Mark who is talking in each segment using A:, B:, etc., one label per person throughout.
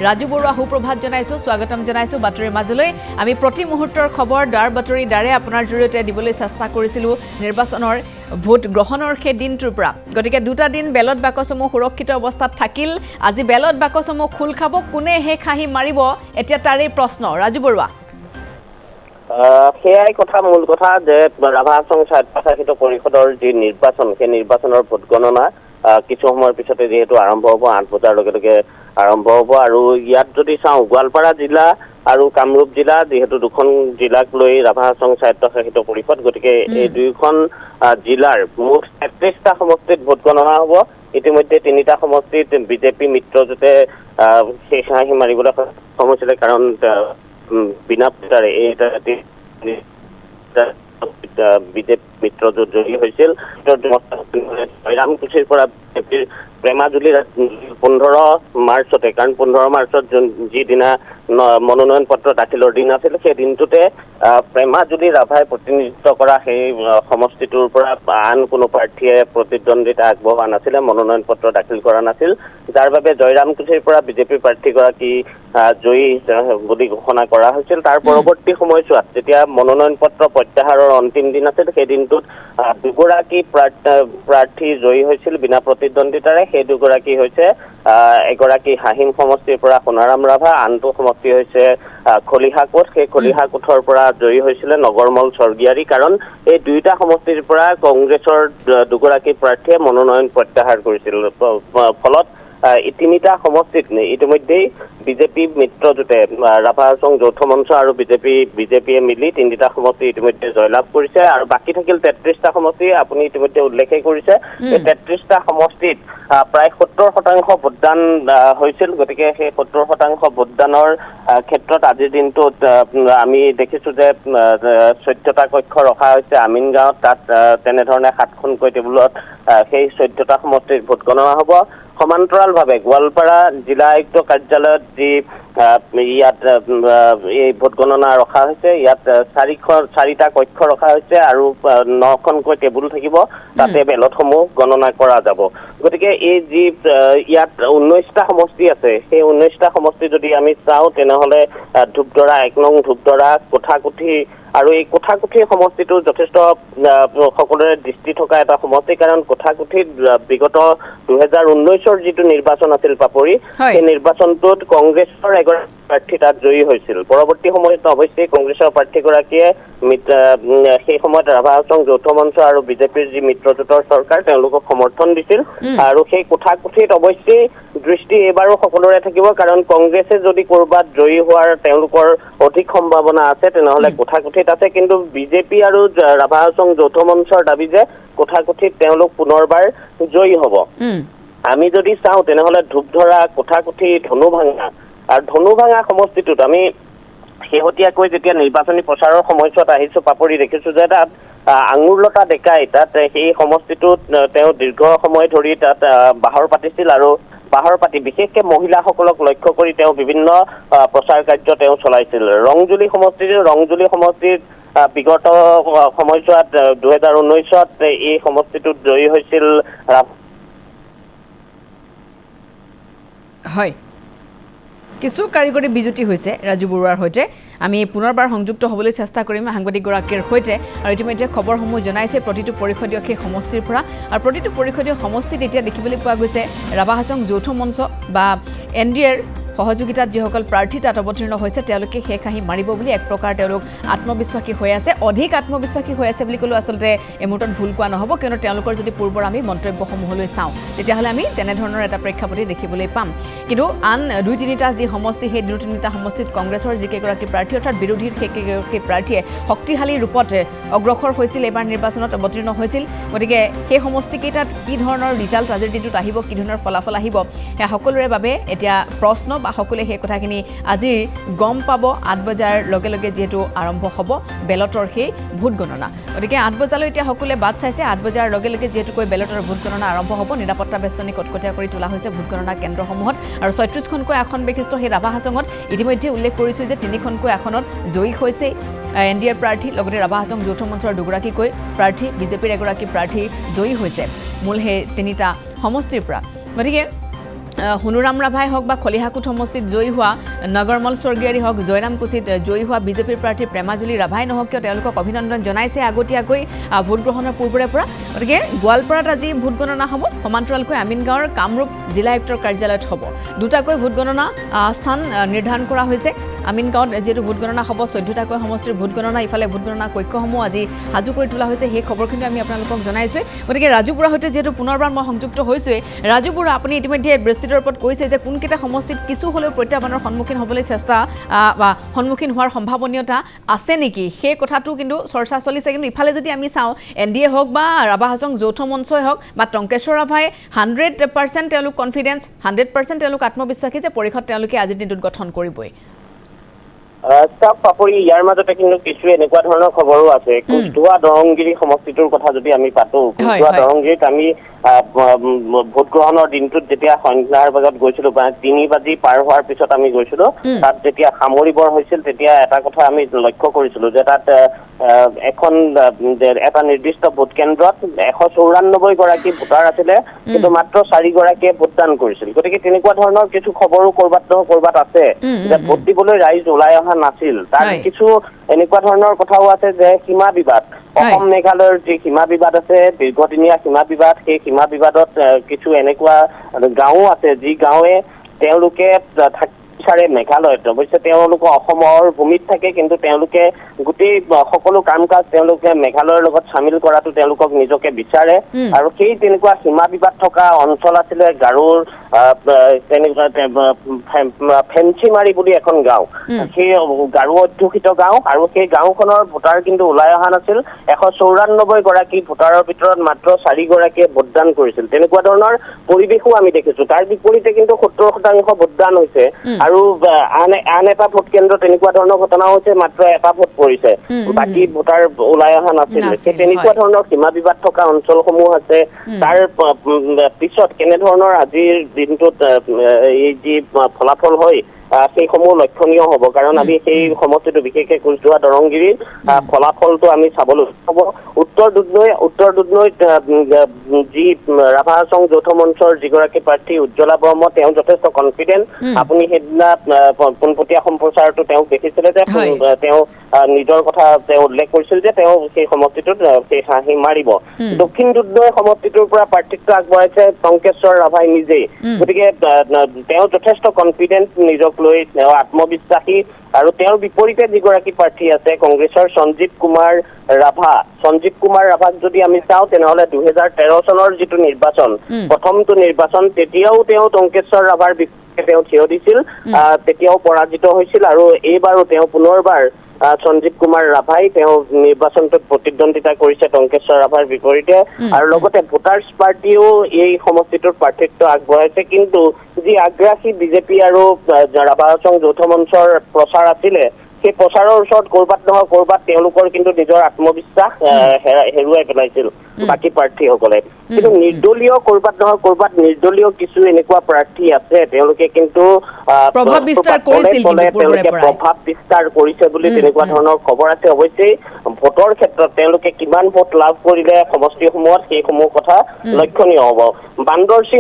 A: ৰাজু বৰুৱা সুপ্ৰভাত জনাইছো স্বাগতম জনাইছো বাতৰিৰ মাজলৈ আমি প্ৰতি মুহূৰ্তৰ খবৰ দাৰ বাতৰি দাৰে আপোনাৰ জৰিয়তে দিবলৈ চেষ্টা কৰিছিলো নিৰ্বাচনৰ ভোট গ্ৰহণৰ সেই দিনটোৰ পৰা গতিকে দুটা দিন বেলট বাকচসমূহ সুৰক্ষিত অৱস্থাত থাকিল আজি বেলট বাকচসমূহ খোল খাব কোনে হে খাহি মাৰিব এতিয়া তাৰে প্ৰশ্ন ৰাজু বৰুৱা
B: সেয়াই কথা মূল কথা যে ৰাভা হাছং স্বায়ত্তশাসিত পৰিষদৰ যি নিৰ্বাচন সেই নিৰ্বাচনৰ ভোট গণনা কিছু সময়ৰ পিছতে যেহেতু আৰম্ভ হ'ব 8 বজাৰ লগে লগে আৰম্ভ হ'ব আৰু ইয়াত যদি চাওঁ গোৱালপাৰা জিলা আৰু কামৰূপ জিলা যেহেতু দুখন জিলাক লৈ ৰাভা হাছং স্বায়ত্তশাসিত পৰিষদ গতিকে এই দুইখন জিলাৰ মুঠ 33টা সমষ্টিত ভোট গণনা হ'ব ইতিমধ্যে 3টা সমষ্টিত বিজেপি মিত্ৰজোঁটে শেষ হাঁহি মাৰিবলৈ সক্ষম হৈছিলে কাৰণ বিনা প্ৰচাৰে বিজেপি মিত্ৰজোঁট জয়ী হৈছিল জয়ৰামকুছিৰ পৰা প্ৰেমাজুলিৰ 15 মাৰ্চতে কাৰণ 15 মাৰ্চত যিদিনা মনোনয়ন পত্ৰ দাখিলৰ দিন আছিল সেই দিনটোতে প্ৰেমাজুলি ৰাভাই প্ৰতিনিধিত্ব কৰা সেই সমষ্টিটোৰ পৰা আন কোনো প্ৰাৰ্থীয়ে প্ৰতিদ্বন্দ্বিতা আগবঢ়োৱা নাছিলে মনোনয়ন পত্ৰ দাখিল কৰা নাছিল যাৰ বাবে জয়ৰামকুছিৰ পৰা বিজেপি প্ৰাৰ্থীগৰাকী জয়ী বুলি ঘোষণা কৰা হৈছিল তাৰ পৰৱৰ্তী সময়ছোৱাত যেতিয়া মনোনয়ন পত্ৰ প্ৰত্যাহাৰৰ অন্তিম দিন আছিল সেই দিনটোত দুগৰাকী প্ৰাৰ্থী জয়ী হৈছিল বিনা প্ৰতিদ্বন্দ্বিতাৰে সেই দুগৰাকী হৈছে এগৰাকী হাহিম সমষ্টিৰ পৰা সোণাৰাম ৰাভা আনটো সমষ্টি হৈছে খলিহাকোট সেই খলিহাকোটৰ পৰা জয়ী হৈছিলে নগৰমল স্বৰ্গীয়াৰী কাৰণ এই দুইটা সমষ্টিৰ পৰা কংগ্ৰেছৰ দুগৰাকী প্ৰাৰ্থীয়ে মনোনয়ন প্ৰত্যাহাৰ কৰিছিল ফলত তিনিটা সমষ্টিত ইতিমধ্যেই বিজেপি মিত্ৰজোঁটে ৰাভা হাছং যৌথ মঞ্চ আৰু বিজেপিয়ে মিলি 3টা সমষ্টি ইতিমধ্যে জয়লাভ কৰিছে আৰু বাকী থাকিল 33টা সমষ্টি আপুনি ইতিমধ্যে উল্লেখেই কৰিছে এই 33টা সমষ্টিত প্ৰায় 70% ভোটদান হৈছিল গতিকে সেই 70% ভোটদানৰ ক্ষেত্ৰত আজিৰ দিনটোত আমি দেখিছো যে 14টা কক্ষ ৰখা হৈছে আমিনগাঁৱত তাত তেনেধৰণে 7খনকৈ টেবুলত সেই 14টা সমষ্টিত ভোট গণনা হ'ব সমান্তৰালভাৱে গোৱালপাৰা জিলা আয়ুক্ত কাৰ্যালয়ত যি ইয়াত এই ভোট গণনা ৰখা হৈছে ইয়াত 4টা কক্ষ ৰখা হৈছে আৰু 9খনকৈ টেবুল থাকিব তাতে বেলটসমূহ গণনা কৰা যাব গতিকে এই যি ইয়াত 19টা সমষ্টি আছে সেই 19টা সমষ্টি যদি আমি চাওঁ তেনেহলে ধূপধৰা 1 নং ধূপধৰা কোঠাকুঠি আৰু এই কোঠাকুঠি সমষ্টিটো যথেষ্ট সকলোৰে দৃষ্টি থকা এটা সমষ্টি কাৰণ কোঠাকুঠিত বিগত 2019ৰ যিটো নিৰ্বাচন আছিল পাপৰি সেই নিৰ্বাচনটোত কংগ্ৰেছৰ এগৰাকী প্ৰাৰ্থী তাত জয়ী হৈছিল পৰৱৰ্তী সময়ত অৱশ্যে কংগ্ৰেছৰ প্ৰাৰ্থীগৰাকীয়ে সেই সময়ত ৰাভা হাছং যৌথ মঞ্চ আৰু বিজেপিৰ যি মিত্ৰজোঁটৰ চৰকাৰ তেওঁলোকক সমৰ্থন দিছিল আৰু সেই কোঠাকুঠিত অৱশ্যে দৃষ্টি এবাৰো সকলোৰে থাকিব কাৰণ কংগ্ৰেছে যদি কৰবাত জয়ী হোৱাৰ তেওঁলোকৰ অধিক সম্ভাৱনা আছে তেনেহলে কোঠাকুঠিত আছে কিন্তু বিজেপি আৰু ৰাভা হাছং যৌথ মঞ্চৰ দাবী যে কোঠাকুঠিত তেওঁলোক পুনৰবাৰ জয়ী হ'ব আমি যদি চাওঁ তেনেহলে ধূপধৰা কোঠাকুঠি ধনুভাঙা আৰু ধনুভাঙা সমষ্টিটোত আমি শেহতীয়াকৈ যেতিয়া নিৰ্বাচনী প্ৰচাৰৰ সময়ছোৱাত আহিছো পাপৰি দেখিছো যে তাত আঙুৰলতা ডেকাই তাত সেই সমষ্টিটোত তেওঁ দীৰ্ঘ সময় ধৰি তাত বাহৰ পাতিছিল আৰু বাহৰ পাতি বিশেষকৈ মহিলাসকলক লক্ষ্য কৰি তেওঁ বিভিন্ন প্ৰচাৰ কাৰ্য তেওঁ চলাইছিল ৰংজুলি সমষ্টিত বিগত সময়ছোৱাত 2019ত এই সমষ্টিটোত জয়ী হৈছিল
A: হয় কিছু কাৰিকৰী বিজুতি হৈছে ৰাজু বৰুৱাৰ সৈতে আমি পুনৰবাৰ সংযুক্ত হ'বলৈ চেষ্টা কৰিম সাংবাদিকগৰাকীৰ সৈতে আৰু ইতিমধ্যে খবৰসমূহ জনাইছে প্ৰতিটো পৰিষদীয় সেই সমষ্টিৰ পৰা আৰু প্ৰতিটো পৰিষদীয় সমষ্টিত এতিয়া দেখিবলৈ পোৱা গৈছে ৰাভা হাছং যৌথ মঞ্চ বা NDAৰ সহযোগিতাত যিসকল প্ৰাৰ্থী তাত অৱতীৰ্ণ হৈছে তেওঁলোকে শেষ হাঁহি মাৰিব বুলি এক প্ৰকাৰ তেওঁলোক আত্মবিশ্বাসী হৈ আছে অধিক আত্মবিশ্বাসী হৈ আছে বুলি ক'লেও আচলতে এই মুহূৰ্তত ভুল কোৱা নহ'ব কিয়নো তেওঁলোকৰ যদি পূৰ্বৰ আমি মন্তব্যসমূহলৈ চাওঁ তেতিয়াহ'লে আমি তেনেধৰণৰ এটা প্ৰেক্ষাপটে দেখিবলৈ পাম কিন্তু আন 2-3টা যি সমষ্টি সেই 2-3টা সমষ্টিত কংগ্ৰেছৰ যিকেইগৰাকী প্ৰাৰ্থী অৰ্থাৎ বিৰোধীৰ সেইকেইগৰাকী প্ৰাৰ্থীয়ে শক্তিশালী ৰূপত অগ্ৰসৰ হৈছিল এইবাৰ নিৰ্বাচনত অৱতীৰ্ণ হৈছিল গতিকে সেই সমষ্টিকেইটাত কি ধৰণৰ ৰিজাল্ট আজিৰ দিনটোত আহিব কি ধৰণৰ ফলাফল আহিব সেয়া সকলোৰে বাবে এতিয়া প্ৰশ্ন সকলে সেই কথাখিনি আজি গম পাব 8 বজাৰ লগে লগে যেহেতু আৰম্ভ হ'ব বেলটৰ সেই ভোট গণনা গতিকে 8 বজালৈ এতিয়া সকলে বাদ চাইছে 8 বজাৰ লগে লগে যেহেতু কৈ বেলটৰ ভোট গণনা আৰম্ভ হ'ব নিৰাপত্তা বেষ্টনী কটকটীয়া কৰি তোলা হৈছে ভোট গণনা কেন্দ্ৰসমূহত আৰু 36খনকৈ আসন বিশিষ্ট সেই ৰাভা হাছঙত ইতিমধ্যে উল্লেখ কৰিছো যে 3খনকৈ আসনত জয়ী হৈছে NDAৰ প্ৰাৰ্থী লগতে ৰাভা হাছং যৌথ মঞ্চৰ দুগৰাকীকৈ প্ৰাৰ্থী বিজেপিৰ এগৰাকী প্ৰাৰ্থী জয়ী হৈছে মূল সেই 3টা সমষ্টিৰ পৰা গতিকে হুনুৰাম ৰাভাই হওক বা খলিহাকুট সমষ্টিত জয়ী হোৱা নগৰমল স্বৰ্গীয়াৰী হওক জয়ৰামকুচিত জয়ী হোৱা বিজেপিৰ প্ৰাৰ্থী প্ৰেমাজুলি ৰাভাই নহওক কিয় তেওঁলোকক অভিনন্দন জনাইছে আগতীয়াকৈ ভোট গ্ৰহণৰ পূৰ্বৰে পৰা গতিকে গোৱালপাৰাত আজি ভোট গণনা হ'ব সমান্তৰালকৈ আমিনগাঁৱৰ কামৰূপ জিলা আয়ুক্তৰ কাৰ্যালয়ত হ'ব দুটাকৈ ভোট গণনা স্থান নিৰ্ধাৰণ কৰা হৈছে আমিনগাঁৱত যেহেতু ভোট গণনা হ'ব 14টাকৈ সমষ্টিৰ ভোট গণনা ইফালে ভোট গণনা কক্ষসমূহ আজি সাজু কৰি তোলা হৈছে সেই খবৰখিনি আমি আপোনালোকক জনাইছোঁ গতিকে ৰাজু বৰুৱাৰ সৈতে যেহেতু পুনৰবাৰ মই সংযুক্ত হৈছোঁৱেই ৰাজু বৰুৱা আপুনি ইতিমধ্যে বিস্তৃতৰ ওপৰত কৈছে যে কোনকেইটা সমষ্টিত কিছু হ'লেও প্ৰত্যাহ্বানৰ সন্মুখীন হ'বলৈ চেষ্টা বা সন্মুখীন হোৱাৰ সম্ভাৱনীয়তা আছে নেকি সেই কথাটো কিন্তু চৰ্চা চলিছে কিন্তু ইফালে যদি আমি চাওঁ NDA হওক বা ৰাভা হাছং যৌথ মঞ্চই হওক বা টংকেশ্বৰ ৰাভাই 100% তেওঁলোক কনফিডেন্স 100% তেওঁলোক আত্মবিশ্বাসী যে পৰিষদ তেওঁলোকে আজিৰ দিনটোত গঠন কৰিবই
B: চাওক পাপৰি ইয়াৰ মাজতে কিন্তু কিছু এনেকুৱা ধৰণৰ খবৰো আছে কুচধোৱা দৰংগিৰি সমষ্টিটোৰ কথা যদি আমি পাতো কুচধোৱা দৰংগিৰিত আমি ভোট গ্ৰহণৰ দিনটোত যেতিয়া সন্ধ্যাৰ বজাত গৈছিলো 3 বাজি পাৰ হোৱাৰ পিছত আমি গৈছিলো তাত যেতিয়া সামৰিবৰ হৈছিল তেতিয়া এটা কথা আমি লক্ষ্য কৰিছিলো যে তাত এখন এটা নিৰ্দিষ্ট ভোট কেন্দ্ৰত 194 গৰাকী ভোটাৰ আছিলে কিন্তু মাত্ৰ 4 গৰাকীয়ে ভোটদান কৰিছিল গতিকে তেনেকুৱা ধৰণৰ কিছু খবৰো কৰবাত আছে যে ভোট দিবলৈ ৰাইজ ওলাই অহা নাছিল তাৰ কিছু এনেকুৱা ধৰণৰ কথাও আছে যে সীমা বিবাদ অসম মেঘালয়ৰ যি সীমা বিবাদ আছে দীৰ্ঘদিনীয়া সীমা বিবাদ সেই সীমা বিবাদত কিছু এনেকুৱা গাঁও আছে যি গাঁৱে তেওঁলোকে বিচাৰে মেঘালয়ত অৱশ্যে তেওঁলোক অসমৰ ভূমিত থাকে কিন্তু তেওঁলোকে গোটেই সকলো কাম কাজ তেওঁলোকে মেঘালয়ৰ লগত সামিল কৰাটো তেওঁলোকক নিজকে বিচাৰে আৰু সেই তেনেকুৱা সীমা বিবাদ থকা অঞ্চল আছিলে গাৰোৰ ফেঞ্চিমাৰি বুলি এখন গাঁও সেই গাৰো অধ্যুষিত গাঁও আৰু সেই গাঁওখনৰ ভোটাৰ কিন্তু ওলাই অহা নাছিল 194 গৰাকী ভোটাৰৰ ভিতৰত মাত্ৰ 4 গৰাকীয়ে ভোটদান কৰিছিল তেনেকুৱা ধৰণৰ পৰিৱেশো আমি দেখিছো তাৰ বিপৰীতে কিন্তু 70% ভোটদান হৈছে আৰু আন এটা ভোট কেন্দ্ৰ তেনেকুৱা ধৰণৰ ঘটনা হৈছে মাত্ৰ এটা ভোট পৰিছে বাকি ভোটাৰ ওলাই অহা নাছিল তেনেকুৱা ধৰণৰ সীমা বিবাদ থকা অঞ্চলসমূহ আছে তাৰ পিছত কেনে ধৰণৰ আজিৰ দিনটোত এই যি ফলাফল হয় সেইসমূহ লক্ষণীয় হ'ব কাৰণ আমি সেই সমষ্টিটো বিশেষকৈ কুচধোৱা দৰংগিৰিৰ ফলাফলটো আমি চাবলৈ হ'ব উত্তৰ দুধনৈত যি ৰাভা হাছং যৌথ মঞ্চৰ যিগৰাকী প্ৰাৰ্থী উজ্জ্বলা ব্ৰহ্ম তেওঁ যথেষ্ট কনফিডেন্ট আপুনি সেইদিনা পোনপটীয়া সম্প্ৰচাৰটো তেওঁক দেখিছিলে যে তেওঁ নিজৰ কথা তেওঁ উল্লেখ কৰিছিল যে তেওঁ সেই সমষ্টিটোত সেই হাঁহি মাৰিব দক্ষিণ দুধনৈ সমষ্টিটোৰ পৰা প্ৰাৰ্থিত্ব আগবঢ়াইছে টংকেশ্বৰ ৰাভাই নিজেই গতিকে তেওঁ যথেষ্ট কনফিডেন্ট নিজক লৈ তেওঁ আত্মবিশ্বাসী আৰু তেওঁৰ বিপৰীতে যিগৰাকী প্ৰাৰ্থী আছে কংগ্ৰেছৰ সঞ্জীৱ কুমাৰ ৰাভাক যদি আমি চাওঁ তেনেহ'লে 2013 চনৰ যিটো নিৰ্বাচন প্ৰথমটো নিৰ্বাচন তেতিয়াও তেওঁ টংকেশ্বৰ ৰাভাৰ বিপক্ষে তেওঁ থিয় দিছিল তেতিয়াও পৰাজিত হৈছিল আৰু এইবাৰো তেওঁ পুনৰবাৰ সঞ্জীৱ কুমাৰ ৰাভাই তেওঁ নিৰ্বাচনটোত প্ৰতিদ্বন্দ্বিতা কৰিছে টংকেশ্বৰ ৰাভাৰ বিপৰীতে আৰু লগতে ভোটাৰ্ছ পাৰ্টিও এই সমষ্টিটোৰ প্ৰাৰ্থিত্ব আগবঢ়াইছে কিন্তু যি আগ্ৰাসী বিজেপি আৰু ৰাভা হাছং যৌথ মঞ্চৰ প্ৰচাৰ আছিলে সেই প্ৰচাৰৰ ওচৰত কৰবাত নহয় কৰবাত তেওঁলোকৰ কিন্তু নিজৰ আত্মবিশ্বাস হেৰুৱাই পেলাইছিল বাকী প্ৰাৰ্থীসকলে কিন্তু নিৰ্দলীয় কৰবাত নহয় কৰবাত নিৰ্দলীয় কিছু এনেকুৱা প্ৰাৰ্থী আছে তেওঁলোকে কিন্তু
A: প্ৰভাৱ বিস্তাৰ
B: কৰিছে বুলি তেনেকুৱা ধৰণৰ খবৰ আছে অৱশ্যে ভোটৰ ক্ষেত্ৰত তেওঁলোকে কিমান ভোট লাভ কৰিলে সমষ্টিসমূহত সেইসমূহ কথা লক্ষণীয় হ'ব বান্দৰসী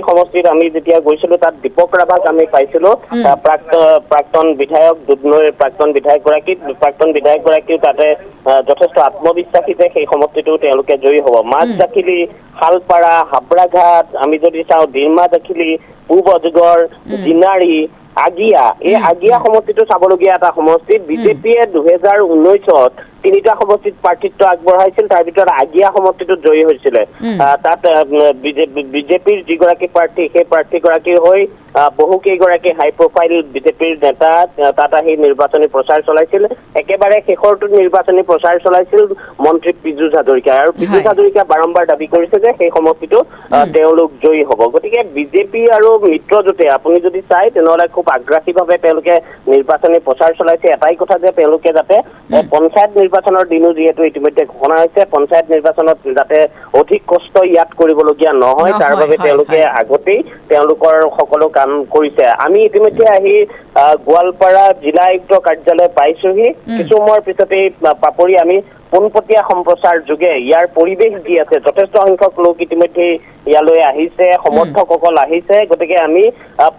B: সমষ্টিত আমি যেতিয়া গৈছিলো তাত দীপক ৰাভাক আমি পাইছিলো প্ৰাক্তন বিধায়ক দুধনৈৰ প্ৰাক্তন বিধায়কগৰাকীও তাতে যথেষ্ট আত্মবিশ্বাসী যে সেই সমষ্টিটো তেওঁলোকে জয়ী হ'ব মাজজাখিলি শালপাৰা হাবৰাঘাট আমি যদি চাওঁ ডিৰমা জাখিলি পূব অজগৰ জিনাৰী আগিয়া এই আগিয়া সমষ্টিটো চাবলগীয়া এটা সমষ্টিত বিজেপিয়ে 2019ত 3টা সমষ্টিত প্ৰাৰ্থিত্ব আগবঢ়াইছিল তাৰ ভিতৰত আগিয়া সমষ্টিটোত জয়ী হৈছিলে তাত বিজেপিৰ যিগৰাকী প্ৰাৰ্থী সেই প্ৰাৰ্থীগৰাকীৰ হৈ বহু কেইগৰাকী হাই প্ৰফাইল বিজেপিৰ নেতা তাত আহি নিৰ্বাচনী প্ৰচাৰ চলাইছিল একেবাৰে শেষৰটোত নিৰ্বাচনী প্ৰচাৰ চলাইছিল মন্ত্ৰী পীযুষ হাজৰিকা আৰু পীযুষ হাজৰিকা বাৰম্বাৰ দাবী কৰিছে যে সেই সমষ্টিটো তেওঁলোক জয়ী হ'ব গতিকে বিজেপি আৰু মিত্ৰজোঁটে আপুনি যদি চাই তেনেহ'লে খুব আগ্ৰাসীভাৱে তেওঁলোকে নিৰ্বাচনী প্ৰচাৰ চলাইছে এটাই কথা যে তেওঁলোকে যাতে পঞ্চায়ত নিৰ্বাচনৰ দিনো যিহেতু ইতিমধ্যে ঘোষণা হৈছে পঞ্চায়ত নিৰ্বাচনত যাতে অধিক কষ্ট ইয়াত কৰিবলগীয়া নহয় তাৰ বাবে তেওঁলোকে আগতেই তেওঁলোকৰ সকলো কাম কৰিছে আমি ইতিমধ্যে আহি গোৱালপাৰা জিলা আয়ুক্ত কাৰ্যালয় পাইছোহি কিছু সময়ৰ পিছতেই পাপৰি আমি পোনপটীয়া সম্প্ৰচাৰ যোগে ইয়াৰ পৰিৱেশ যি আছে যথেষ্ট সংখ্যক লোক ইতিমধ্যে ইয়ালৈ আহিছে সমৰ্থকসকল আহিছে গতিকে আমি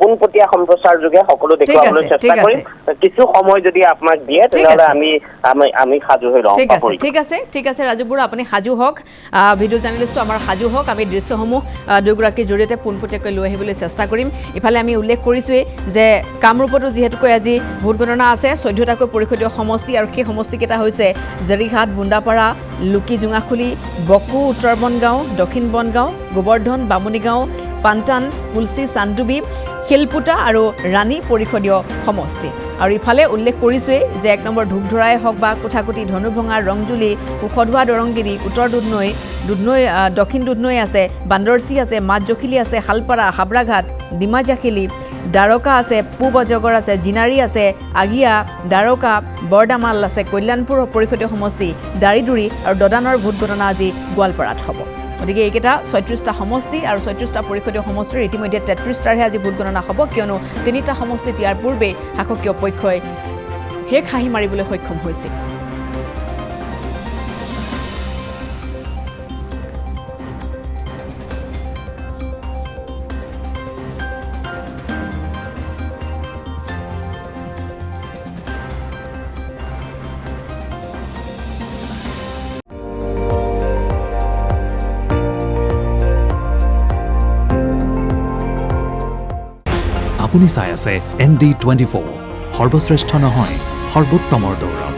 B: পোনপটীয়া সম্প্ৰচাৰ যোগে সকলো দেখুৱাবলৈ চেষ্টা কৰিম কিছু সময় যদি আপোনাক দিয়ে তেতিয়াহ'লে আমি সাজু হৈ ৰওঁ
A: ঠিক আছে ৰাজু বৰুৱা আপুনি সাজু হওক ভিডিঅ' জাৰ্নেলিষ্টটো আমাৰ সাজু হওক আমি দৃশ্যসমূহ দুয়োগৰাকীৰ জৰিয়তে পোনপটীয়াকৈ লৈ আহিবলৈ চেষ্টা কৰিম ইফালে আমি উল্লেখ কৰিছোঁৱেই যে কামৰূপতো যিহেতুকৈ আজি ভোট গণনা আছে 14টাকৈ পৰিষদীয় সমষ্টি আৰু সেই সমষ্টিকেইটা হৈছে জেৰিঘাট বুন্দাপাৰা লুকি জোঙাখুলি বকো উত্তৰ বনগাঁও দক্ষিণ বনগাঁও গোবৰ্ধন বামুণীগাঁও পাণ্টান কুলচি চান্দুবি শিলপুটা আৰু ৰাণী পৰিষদীয় সমষ্টি আৰু ইফালে উল্লেখ কৰিছোঁৱেই যে 1 নম্বৰ ধূপধৰাই হওক বা কোঠাকুটি ধনুভঙা ৰংজুলি উখধুৱা দৰংগিৰি উত্তৰ দুধনৈ দক্ষিণ দুধনৈ আছে বান্দৰচি আছে মাজজখিলি আছে শালপাৰা হাবৰাঘাট ডিমাজাখিলি দ্বাৰকা আছে পূব অজগৰ আছে জিনাৰী আছে আগিয়া দ্বাৰকা বৰদামাল আছে কল্যাণপুৰ পৰিষদীয় সমষ্টি দাৰিদুৰি আৰু দদানৰ ভোট গণনা আজি গোৱালপাৰাত হ'ব গতিকে এইকেইটা 36টা সমষ্টি আৰু 36টা পৰিষদীয় সমষ্টিৰ ইতিমধ্যে 33টাৰহে আজি ভোট গণনা হ'ব কিয়নো 3টা সমষ্টিত ইয়াৰ পূৰ্বে শাসকীয় পক্ষই শেষ হাঁহি মাৰিবলৈ সক্ষম হৈছিল
C: আপুনি চাই আছে ND24 সৰ্বশ্ৰেষ্ঠ নহয় সৰ্বোত্তমৰ দৌৰ